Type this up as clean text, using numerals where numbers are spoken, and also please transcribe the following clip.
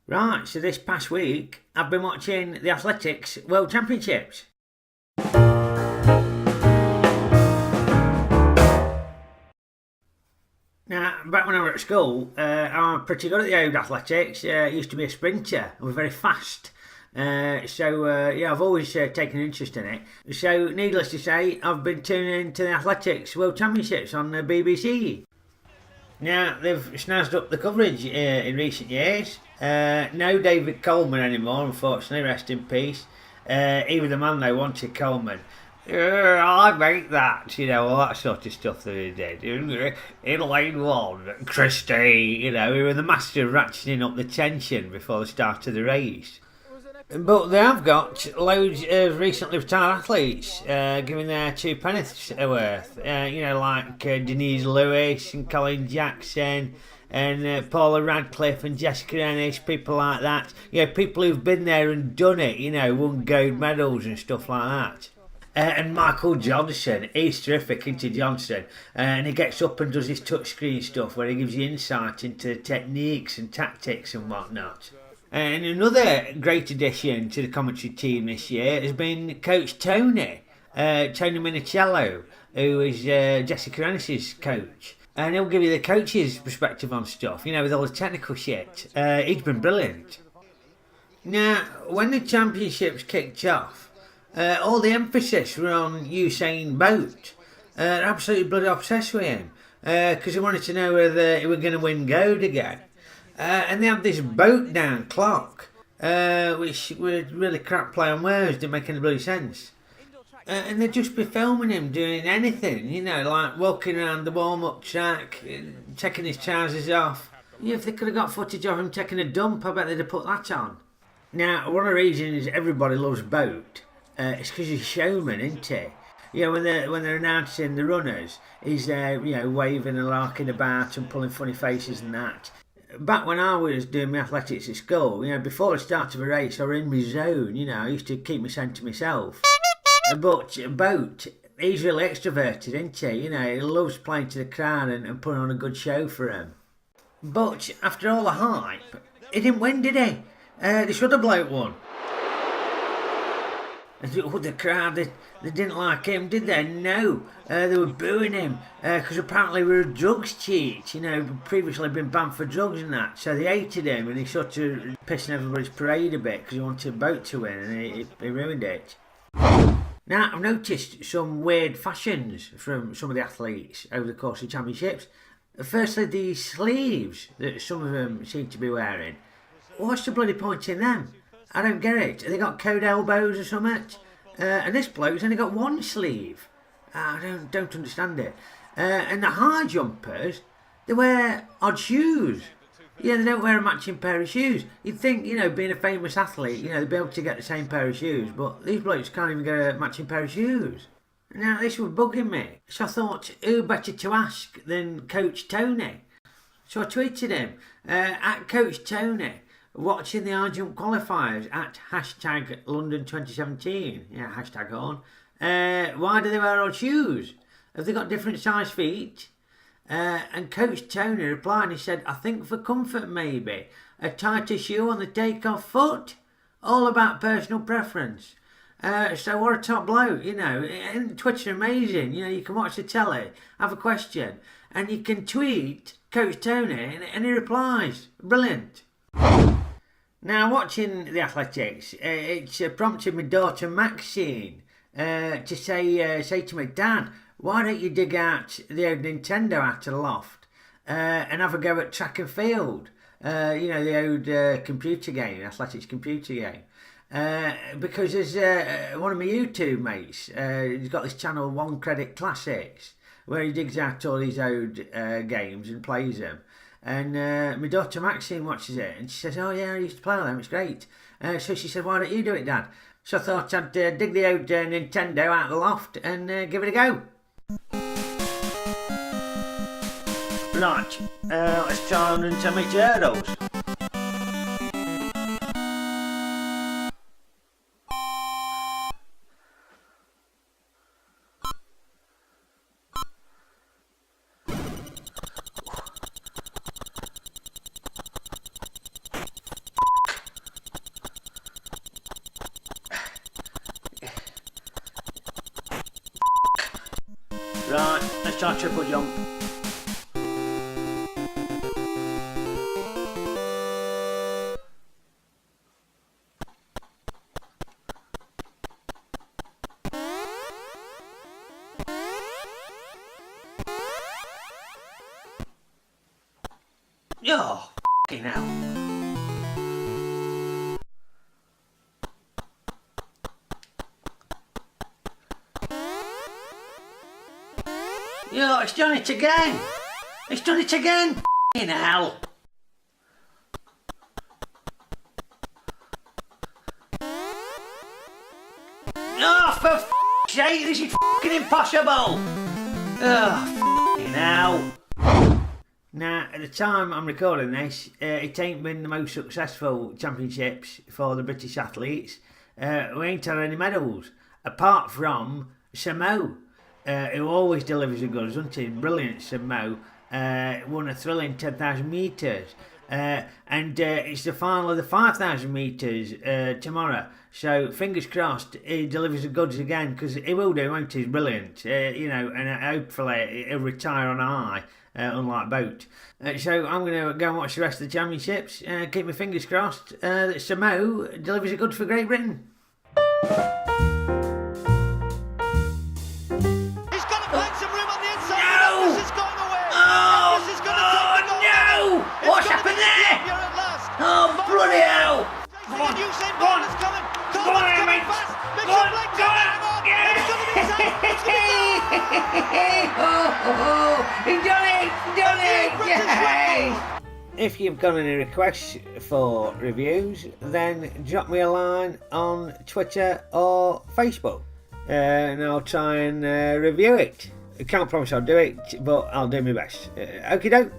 Right, so this past week I've been watching the Athletics World Championships. Now, back when I was at school, I was pretty good at the old athletics. I used to be a sprinter. I was very fast. Yeah, I've always taken an interest in it. So, needless to say, I've been tuning into the Athletics World Championships on the BBC. Now, they've snazzed up the coverage in recent years. No David Coleman anymore, unfortunately, rest in peace. Even the man they wanted, Coleman. I make that, all that sort of stuff that he did. In lane one, Christie, he was the master of ratcheting up the tension before the start of the race. But they have got loads of recently retired athletes giving their two penneth worth. Like Denise Lewis and Colin Jackson and Paula Radcliffe and Jessica Ennis, people like that. People who've been there and done it, won gold medals and stuff like that. And Michael Johnson, he's terrific, into Johnson, and he gets up and does his touchscreen stuff where he gives you insight into techniques and tactics and whatnot. And another great addition to the commentary team this year has been Coach Tony Minicello, who is Jessica Ennis's coach. And he'll give you the coach's perspective on stuff, with all the technical shit. He's been brilliant. Now, when the championships kicked off, all the emphasis were on Usain Bolt. They're absolutely bloody obsessed with him because they wanted to know whether he was going to win gold again. And they had this boat down clock, which was really crap play on words, didn't make any bloody sense. And they'd just be filming him doing anything, like walking around the warm-up track, taking his trousers off. If they could have got footage of him taking a dump, I bet they'd have put that on. Now, one of the reasons everybody loves Boat it's because he's a showman, isn't he? When they're announcing the runners, he's there, waving and larking about and pulling funny faces and that. Back when I was doing my athletics at school, before the start of a race or in my zone, I used to keep my scent to myself. But Boat, he's really extroverted, isn't he? He loves playing to the crowd and putting on a good show for him. But after all the hype, he didn't win, did he? This other bloke won. The crowd, they didn't like him, did they? No. They were booing him because apparently he was a drugs cheat. Previously been banned for drugs and that. So they hated him and he sort of pissing everybody's parade a bit because he wanted Boat to win and he ruined it. Now, I've noticed some weird fashions from some of the athletes over the course of the championships. Firstly, the sleeves that some of them seem to be wearing. What's the bloody point in them? I don't get it. Have they got code elbows or something? And this bloke's only got one sleeve. I don't understand it. And the high jumpers, they wear odd shoes. They don't wear a matching pair of shoes. You'd think, being a famous athlete, they'd be able to get the same pair of shoes, but these blokes can't even get a matching pair of shoes. Now, this was bugging me. So I thought, who better to ask than Coach Tony? So I tweeted him, at Coach Tony, watching the high jump qualifiers at hashtag London 2017. Hashtag on. Why do they wear odd shoes? Have they got different size feet? And Coach Tony replied and he said, I think for comfort maybe. A tighter shoe on the take-off foot. All about personal preference. So what a top bloke, And Twitter amazing. You can watch the telly, have a question, and you can tweet Coach Tony and he replies. Brilliant. Now, watching the athletics, it's prompted my daughter Maxine to say to me, Dad, why don't you dig out the old Nintendo out of the loft and have a go at track and field? The old computer game, athletics computer game. Because there's one of my YouTube mates, he's got this channel, One Credit Classics, where he digs out all these old games and plays them. And my daughter Maxine watches it and she says, oh yeah, I used to play on them, it's great. So she said, why don't you do it, Dad? So I thought I'd dig the old Nintendo out of the loft and give it a go. Right, let's try 110 metre hurdles. Right, let's try triple jump. Oh, f***ing hell. Yo, it's done it again! It's done it again! F***ing hell! Oh, for f***'s sake, this is f***ing impossible! Oh, f***ing hell! Now, at the time I'm recording this, it ain't been the most successful championships for the British athletes. We ain't had any medals, apart from Sir Mo, who always delivers the goods, isn't he? Brilliant, Sir Mo. Won a thrilling 10,000 metres. And it's the final of the 5,000 metres tomorrow. So fingers crossed he delivers the goods again, because he will do, won't he? He's brilliant, and hopefully he'll retire on a high, unlike Boat. So I'm going to go and watch the rest of the championships. Keep my fingers crossed that Sir Mo delivers the goods for Great Britain. What's happened there? Oh, bloody hell! Come on, go on, go on, Emmett! Go on! He done it! Yay! If you've got any requests for reviews, then drop me a line on Twitter or Facebook, and I'll try and review it. I can't promise I'll do it, but I'll do my best. Okie doke.